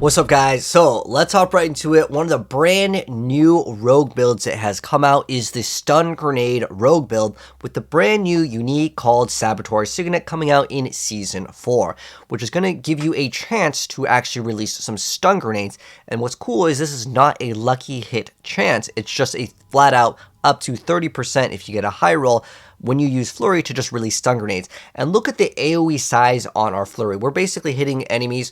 What's up, guys? So let's hop right into it. One of the brand new rogue builds that has come out is the Stun Grenade rogue build with the brand new unique called Saboteur Signet coming out in Season 4, which is going to give you a chance to actually release some stun grenades. And what's cool is this is not a lucky hit chance. It's just a flat out up to 30% if you get a high roll when you use Flurry to just release stun grenades. And look at the AoE size on our Flurry. We're basically hitting enemies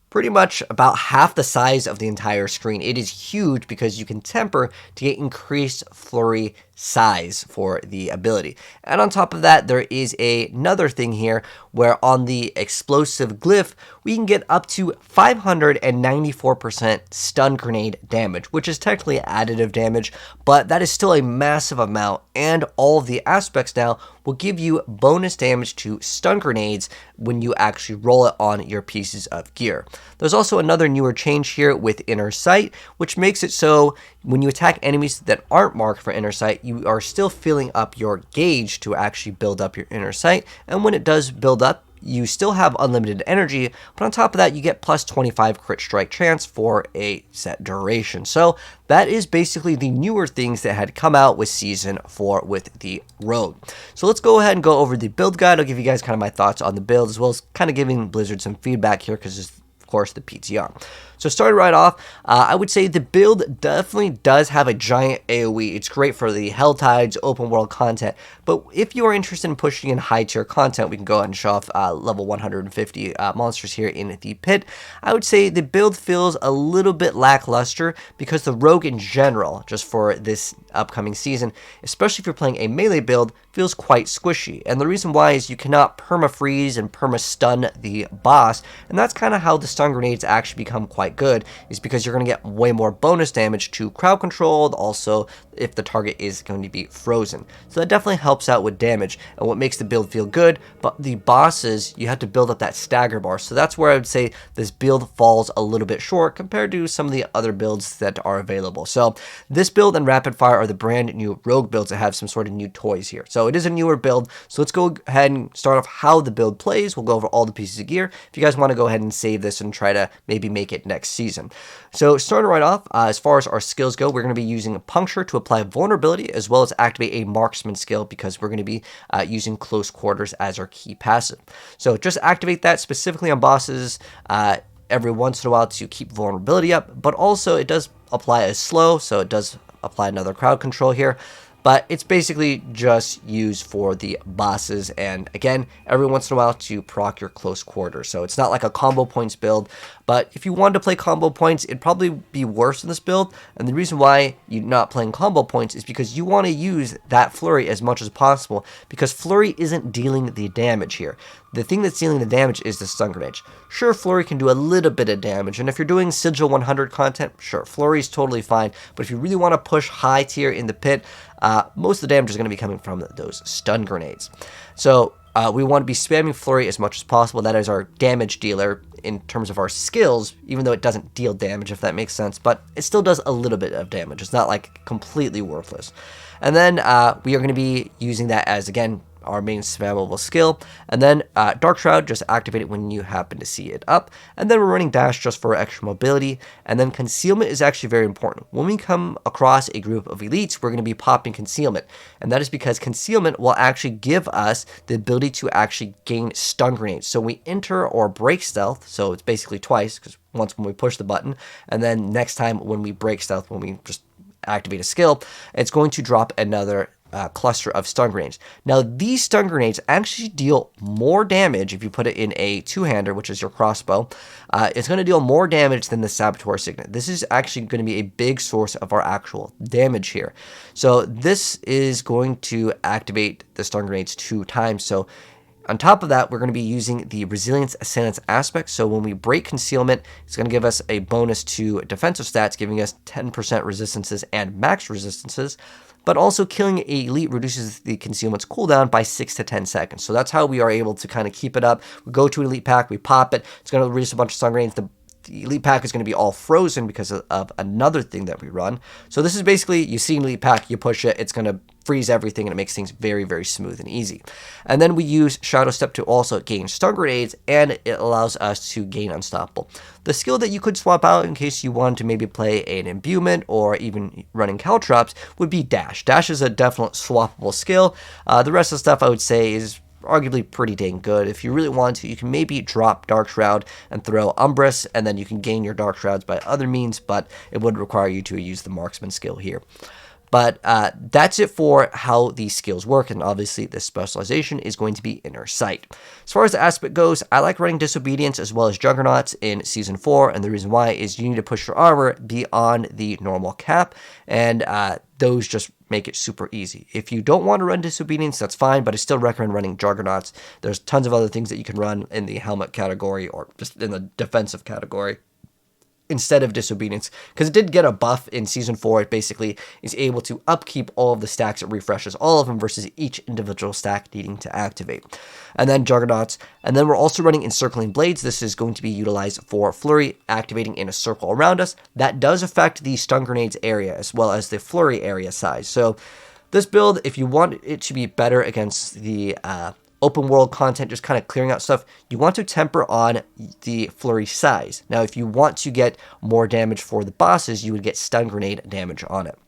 pretty much about half the size of the entire screen. It is huge because you can temper to get increased Flurry size for the ability. And on top of that, there is another thing here where on the explosive glyph, we can get up to 594% stun grenade damage, which is technically additive damage, but that is still a massive amount, and all of the aspects now will give you bonus damage to stun grenades when you actually roll it on your pieces of gear. There's also another newer change here with Inner Sight, which makes it so when you attack enemies that aren't marked for Inner Sight, you are still filling up your gauge to actually build up your Inner Sight, and when it does build up, you still have unlimited energy, but on top of that, you get plus 25 crit strike chance for a set duration. So that is basically the newer things that had come out with Season 4 with the Rogue. So let's go ahead and go over the build guide. I'll give you guys kind of my thoughts on the build, as well as kind of giving Blizzard some feedback here, because it's, of course, the PTR. So starting right off, I would say the build definitely does have a giant AoE. It's great for the Helltides, open world content. But if you are interested in pushing in high tier content, we can go ahead and show off level 150 monsters here in the pit. I would say the build feels a little bit lackluster because the rogue in general, just for this upcoming season, especially if you're playing a melee build, feels quite squishy. And the reason why is you cannot perma-freeze and perma-stun the boss, and that's kind of how the stun grenades actually become quite good, is because you're going to get way more bonus damage to crowd control, also if the target is going to be frozen. So that definitely helps out with damage and what makes the build feel good. But the bosses, you have to build up that stagger bar, so that's where I would say this build falls a little bit short compared to some of the other builds that are available. So this build and rapid fire are the brand new rogue builds that have some sort of new toys here. So it is a newer build, so let's go ahead and start off how the build plays. We'll go over all the pieces of gear. If you guys want to go ahead and save this and try to maybe make it next season. So starting right off, as far as our skills go, we're going to be using Puncture to apply vulnerability, as well as activate a marksman skill, because we're going to be using close quarters as our key passive. So just activate that specifically on bosses every once in a while to keep vulnerability up, but also it does apply as slow, so it does apply another crowd control here. But it's basically just used for the bosses, and again, every once in a while to proc your close quarters. So it's not like a combo points build, but if you wanted to play combo points, it'd probably be worse in this build. And the reason why you're not playing combo points is because you want to use that Flurry as much as possible, because Flurry isn't dealing the damage here. The thing that's dealing the damage is the stun grenade. Sure, Flurry can do a little bit of damage, and if you're doing Sigil 100 content, sure, Flurry's totally fine. But if you really want to push high tier in the pit, most of the damage is going to be coming from those stun grenades. So we want to be spamming Flurry as much as possible. That is our damage dealer in terms of our skills, even though it doesn't deal damage, if that makes sense. But it still does a little bit of damage. It's not like completely worthless. And then we are going to be using that as, again, our main spammable skill. And then Dark Shroud, just activate it when you happen to see it up. And then we're running Dash just for extra mobility. And then Concealment is actually very important. When we come across a group of elites, we're going to be popping Concealment. And that is because Concealment will actually give us the ability to actually gain stun grenades. So we enter or break stealth, so it's basically twice, because once when we push the button, and then next time when we break stealth, when we just activate a skill, it's going to drop another cluster of stun grenades. Now, these stun grenades actually deal more damage if you put it in a two-hander, which is your crossbow. It's going to deal more damage than the Saboteur Signet. This is actually going to be a big source of our actual damage here. So this is going to activate the stun grenades 2 times. So on top of that, we're going to be using the Resilience Assailants aspect. So when we break Concealment, it's going to give us a bonus to defensive stats, giving us 10% resistances and max resistances. But also killing an elite reduces the Concealment's cooldown by 6 to 10 seconds. So that's how we are able to kind of keep it up. We go to an elite pack, we pop it. It's going to release a bunch of stun grenades. The the elite pack is going to be all frozen because of another thing that we run. So this is basically, you see an elite pack, you push it, it's going to freeze everything, and it makes things very, very smooth and easy. And then we use Shadow Step to also gain stun grenades, and it allows us to gain unstoppable. The skill that you could swap out in case you wanted to maybe play an imbuement or even running caltrops would be dash. Dash is a definite swappable skill. The rest of the stuff I would say is arguably pretty dang good. If you really want to, you can maybe drop Dark Shroud and throw Umbrus, and then you can gain your Dark Shrouds by other means, but it would require you to use the Marksman skill here. But that's it for how these skills work, and obviously this specialization is going to be Inner Sight. As far as the aspect goes, I like running Disobedience as well as Juggernauts in Season 4, and the reason why is you need to push your armor beyond the normal cap, and those just make it super easy. If you don't want to run Disobedience, that's fine, but I still recommend running Juggernauts. There's tons of other things that you can run in the helmet category or just in the defensive category instead of Disobedience, because it did get a buff in Season 4. It basically is able to upkeep all of the stacks. It refreshes all of them versus each individual stack needing to activate. And then Juggernauts. And then we're also running Encircling Blades. This is going to be utilized for Flurry, activating in a circle around us. That does affect the stun grenades area as well as the Flurry area size. So this build, if you want it to be better against the open world content, just kind of clearing out stuff, you want to temper on the Flurry size. Now, if you want to get more damage for the bosses, you would get stun grenade damage on it.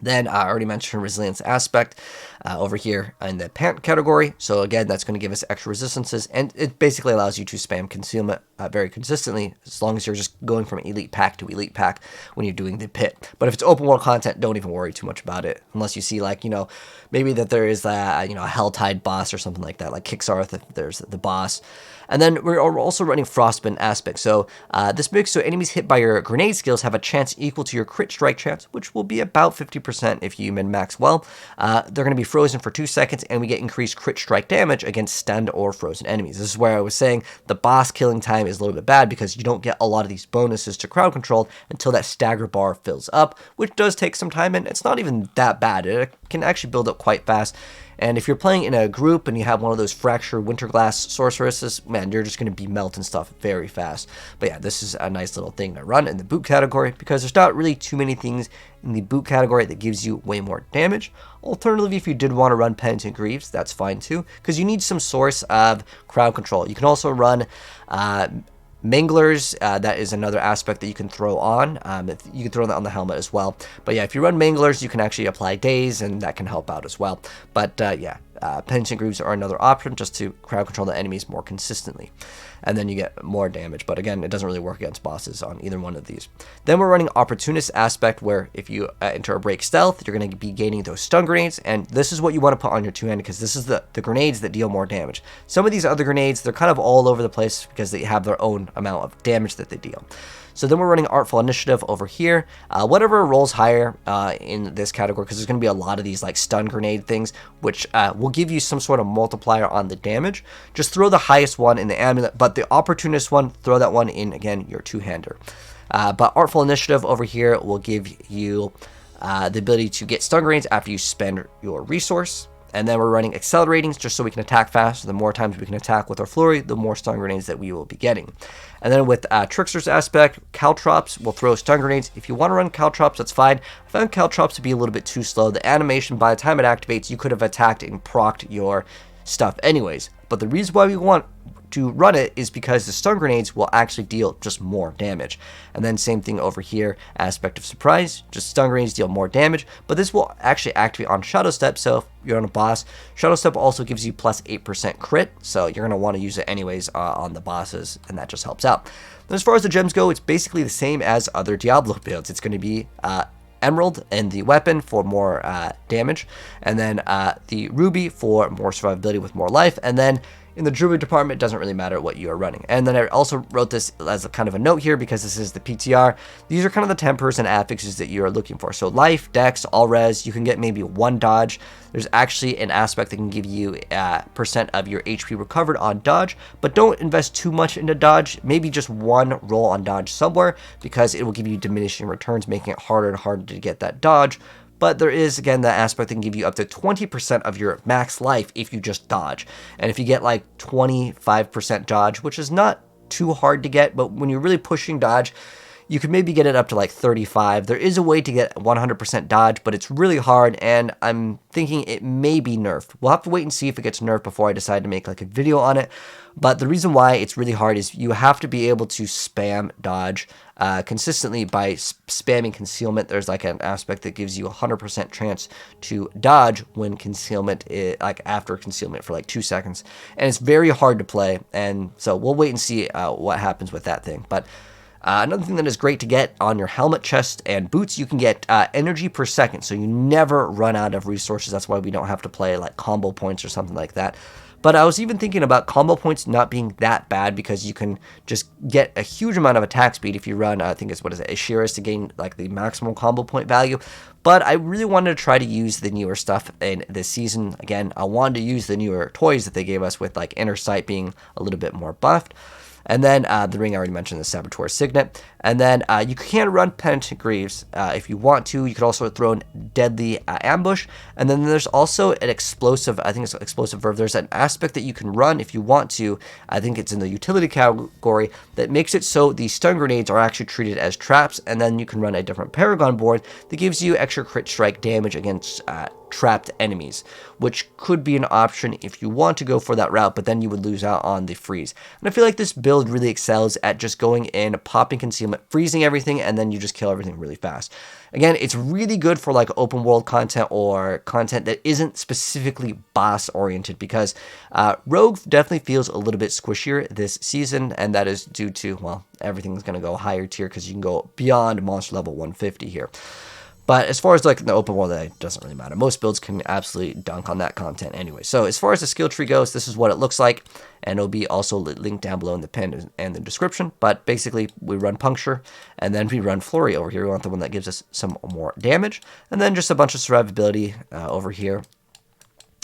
Then I already mentioned Resilience aspect over here in the pant category. So again, that's going to give us extra resistances, and it basically allows you to spam Concealment very consistently, as long as you're just going from elite pack to elite pack when you're doing the pit. But if it's open world content, don't even worry too much about it, unless you see, like, you know, maybe that there is a Helltide boss or something like that, like Kixarth if there's the boss. And then we're also running Frostbite aspect. So this makes so enemies hit by your grenade skills have a chance equal to your crit strike chance, which will be about 50% if you min-max well. They're going to be frozen for 2 seconds, and we get increased crit strike damage against stunned or frozen enemies. This is where I was saying the boss killing time is a little bit bad, because you don't get a lot of these bonuses to crowd control until that stagger bar fills up, which does take some time, and it's not even that bad. It can actually build up quite fast. And if you're playing in a group and you have one of those Fracture Winterglass sorceresses, man, you're just going to be melting stuff very fast. But yeah, this is a nice little thing to run in the boot category, because there's not really too many things in the boot category that gives you way more damage. Alternatively, if you did want to run Penitent Greaves, that's fine too, because you need some source of crowd control. You can also run Manglers, that is another aspect that you can throw on. You can throw that on the helmet as well. But yeah, if you run Manglers, you can actually apply Daze, and that can help out as well. But yeah, Penitent Greaves are another option just to crowd control the enemies more consistently. And then you get more damage. But again, it doesn't really work against bosses on either one of these. Then we're running Opportunist aspect, where if you enter a break stealth, you're going to be gaining those stun grenades. And this is what you want to put on your two-handed, because this is the grenades that deal more damage. Some of these other grenades, they're kind of all over the place because they have their own amount of damage that they deal. So then we're running Artful Initiative over here. Whatever rolls higher in this category, because there's going to be a lot of these like stun grenade things, which will give you some sort of multiplier on the damage. Just throw the highest one in the amulet, but the Opportunist one, throw that one in, again, your two-hander. But Artful Initiative over here will give you the ability to get stun grenades after you spend your resource. And then we're running Accelerating just so we can attack faster. The more times we can attack with our Flurry, the more stun grenades that we will be getting. And then with Trickster's aspect, Caltrops will throw stun grenades. If you want to run Caltrops, that's fine. I found Caltrops to be a little bit too slow. The animation, by the time it activates, you could have attacked and procced your stuff anyways. But the reason why we want to run it is because the stun grenades will actually deal just more damage. And then same thing over here, Aspect of Surprise, just stun grenades deal more damage, but this will actually activate on Shadow Step. So if you're on a boss, Shadow Step also gives you plus 8% crit, so you're going to want to use it anyways on the bosses, and that just helps out. Then as far as the gems go, it's basically the same as other Diablo builds. It's going to be Emerald and the weapon for more damage, and then the Ruby for more survivability with more life, and then in the Druid department, it doesn't really matter what you are running. And then I also wrote this as a kind of a note here, because this is the PTR. These are kind of the tempers and affixes that you are looking for. So life, dex, all res, you can get maybe 1 dodge. There's actually an aspect that can give you percent of your HP recovered on dodge, but don't invest too much into dodge. Maybe just 1 roll on dodge somewhere, because it will give you diminishing returns, making it harder and harder to get that dodge. But there is, again, that aspect that can give you up to 20% of your max life if you just dodge. And if you get like 25% dodge, which is not too hard to get, but when you're really pushing dodge, you could maybe get it up to like 35. There is a way to get 100% dodge, but it's really hard, and I'm thinking it may be nerfed. We'll have to wait and see if it gets nerfed before I decide to make like a video on it. But the reason why it's really hard is you have to be able to spam dodge consistently by spamming concealment. There's like an aspect that gives you 100% chance to dodge when concealment is like after concealment for like 2 seconds, and it's very hard to play. And so we'll wait and see what happens with that thing. But another thing that is great to get on your helmet, chest, and boots, you can get energy per second, so you never run out of resources. That's why we don't have to play like combo points or something like that. But I was even thinking about combo points not being that bad, because you can just get a huge amount of attack speed if you run, I think it's, what is it, Ashiras to gain like the maximum combo point value. But I really wanted to try to use the newer stuff in this season. Again, I wanted to use the newer toys that they gave us, with like Inner Sight being a little bit more buffed. And then the ring, I already mentioned, the Saboteur Signet. And then you can run Penitent Greaves if you want to. You could also throw in Deadly Ambush. And then there's also an explosive, I think it's explosive verb. There's an aspect that you can run if you want to. I think it's in the utility category, that makes it so the stun grenades are actually treated as traps. And then you can run a different Paragon board that gives you extra crit strike damage against trapped enemies, which could be an option if you want to go for that route, but then you would lose out on the freeze. And I feel like this build really excels at just going in, popping concealment, freezing everything, and then you just kill everything really fast. Again, it's really good for like open world content or content that isn't specifically boss oriented, because Rogue definitely feels a little bit squishier this season, and that is due to, well, everything's going to go higher tier because you can go beyond monster level 150 here. But as far as like the open world, it doesn't really matter. Most builds can absolutely dunk on that content anyway. So as far as the skill tree goes, this is what it looks like. And it'll be also linked down below in the pin and the description. But basically, we run Puncture, and then we run Flurry over here. We want the one that gives us some more damage. And then just a bunch of survivability over here.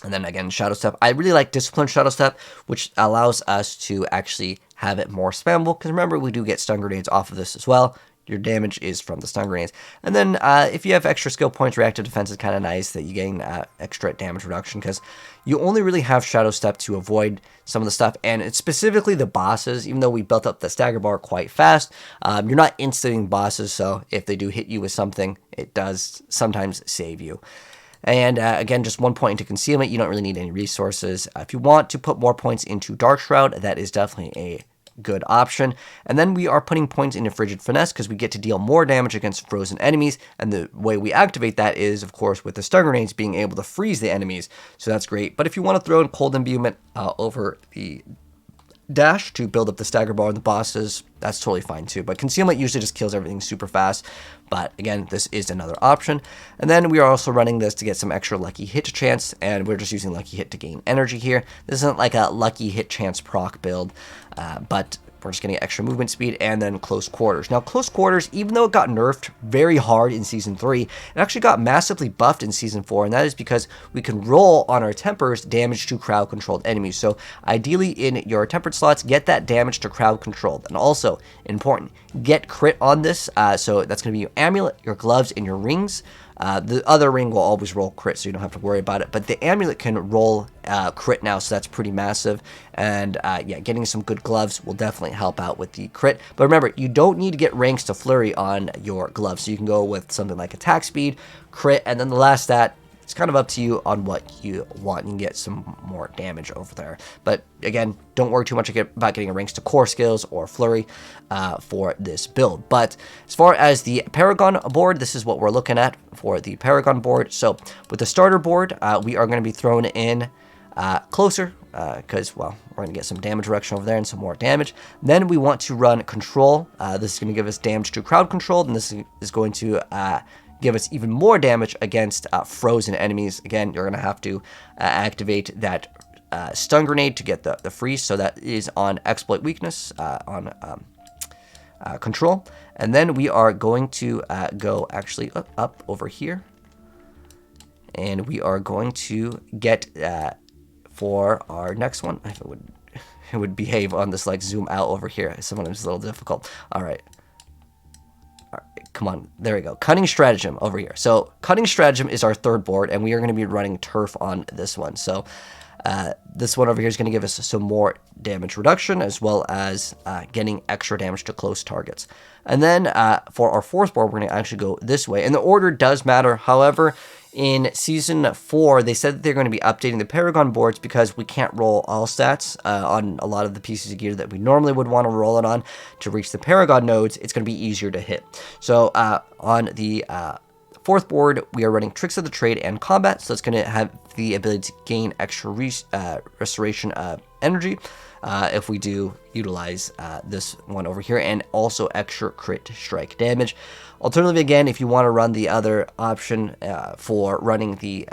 And then again, Shadow Step. I really like Discipline Shadow Step, which allows us to actually have it more spammable. Because remember, we do get stun grenades off of this as well. Your damage is from the stun grenades. And then if you have extra skill points, reactive defense is kind of nice that you gain extra damage reduction, because you only really have Shadow Step to avoid some of the stuff. And it's specifically the bosses. Even though we built up the stagger bar quite fast, you're not insta-ing bosses, so if they do hit you with something, it does sometimes save you. And again, just 1 point into concealment. You don't really need any resources. If you want to put more points into Dark Shroud, that is definitely a good option. And then we are putting points into Frigid Finesse, because we get to deal more damage against frozen enemies, and the way we activate that is, of course, with the stun grenades being able to freeze the enemies, so that's great. But if you want to throw in Cold Imbuement over the dash to build up the stagger bar on the bosses, that's totally fine too. But concealment usually just kills everything super fast. But again, this is another option. And then we are also running this to get some extra lucky hit chance, and we're just using lucky hit to gain energy here. This isn't like a lucky hit chance proc build, but we're just getting extra movement speed. And then Close Quarters. Now, Close Quarters, even though it got nerfed very hard in Season 3, it actually got massively buffed in Season 4, and that is because we can roll on our tempers damage to crowd-controlled enemies. So, ideally, in your tempered slots, get that damage to crowd-controlled. And also, important, get crit on this. So, that's going to be your amulet, your gloves, and your rings. The other ring will always roll crit, so you don't have to worry about it. But the amulet can roll crit now, so that's pretty massive. And yeah, getting some good gloves will definitely help out with the crit. But remember, you don't need to get ranks to Flurry on your gloves. So you can go with something like attack speed, crit, and then the last stat. It's kind of up to you on what you want. You can get some more damage over there. But again, don't worry too much about getting ranks to core skills or Flurry for this build. But as far as the Paragon board, this is what we're looking at for the Paragon board. So with the starter board, we are going to be thrown in closer because, well, we're going to get some damage reduction over there and some more damage. Then we want to run Control. This is going to give us damage to crowd controlled, and this is going to give us even more damage against frozen enemies. Again, you're going to have to activate that stun grenade to get the freeze. So that is on exploit weakness on Control. And then we are going to go actually up over here. And we are going to get for our next one. If it would behave on this like zoom out over here. Sometimes it's a little difficult. All right. Come on, there we go. Cunning Stratagem over here. So Cunning Stratagem is our third board, and we are going to be running Turf on this one. So This one over here is going to give us some more damage reduction, as well as getting extra damage to close targets. And then for our fourth board, we're going to actually go this way. And the order does matter. However, in Season 4, they said that they're going to be updating the Paragon boards because we can't roll all stats on a lot of the pieces of gear that we normally would want to roll it on to reach the Paragon nodes. It's going to be easier to hit. So on the fourth board, we are running Tricks of the Trade and Combat, so it's going to have the ability to gain extra restoration of energy if we do utilize this one over here, and also extra crit strike damage. Alternatively, again, if you want to run the other option for running the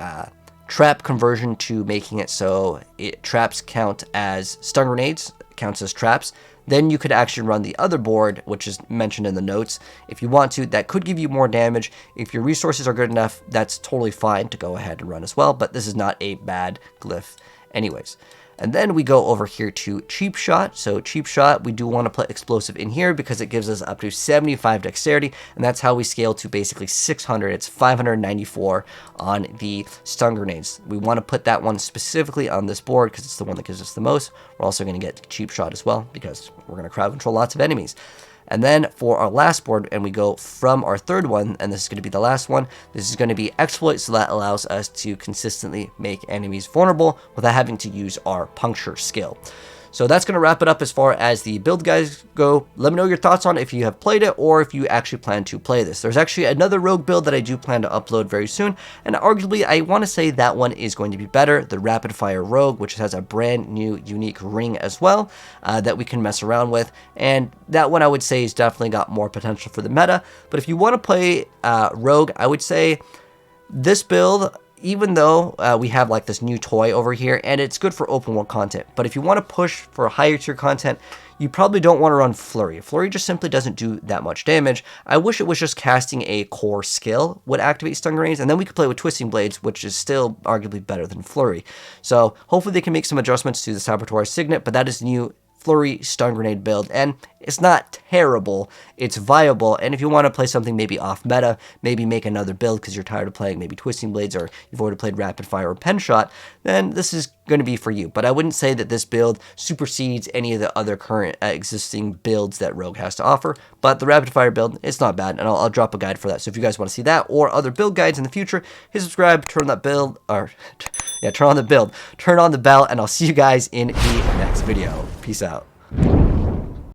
trap conversion to making it so traps count as stun grenades, counts as traps, then you could actually run the other board, which is mentioned in the notes. If you want to, that could give you more damage. If your resources are good enough, that's totally fine to go ahead and run as well, but this is not a bad glyph anyways. And then we go over here to Cheap Shot. So Cheap Shot, we do want to put Explosive in here because it gives us up to 75 dexterity, and that's how we scale to basically 600. It's 594 on the stun grenades. We want to put that one specifically on this board because it's the one that gives us the most. We're also going to get Cheap Shot as well because we're going to crowd control lots of enemies. And then for our last board, and we go from our third one, and this is going to be the last one, this is going to be Exploit, so that allows us to consistently make enemies vulnerable without having to use our Puncture skill. So that's going to wrap it up as far as the build guides go. Let me know your thoughts on it if you have played it or if you actually plan to play this. There's actually another rogue build that I do plan to upload very soon, and arguably I want to say that one is going to be better, the Rapid Fire Rogue, which has a brand new unique ring as well that we can mess around with, and that one I would say has definitely got more potential for the meta. But if you want to play rogue, I would say this build, even though we have like this new toy over here, and it's good for open world content, but if you want to push for higher tier content, you probably don't want to run Flurry. Flurry just simply doesn't do that much damage. I wish it was just casting a core skill would activate stun grenades, and then we could play with Twisting Blades, which is still arguably better than Flurry. So hopefully they can make some adjustments to the Saboteur Signet, but that is new Flurry stun grenade build, and it's not terrible, it's viable. And if you want to play something maybe off meta, maybe make another build because you're tired of playing maybe Twisting Blades, or you've already played Rapid Fire or Pen Shot, then this is going to be for you. But I wouldn't say that this build supersedes any of the other current existing builds that Rogue has to offer, but the Rapid Fire build, it's not bad, and I'll drop a guide for that. So if you guys want to see that or other build guides in the future, hit subscribe, turn on that build, or yeah, turn on the build, turn on the bell, and I'll see you guys in the next video. Peace out.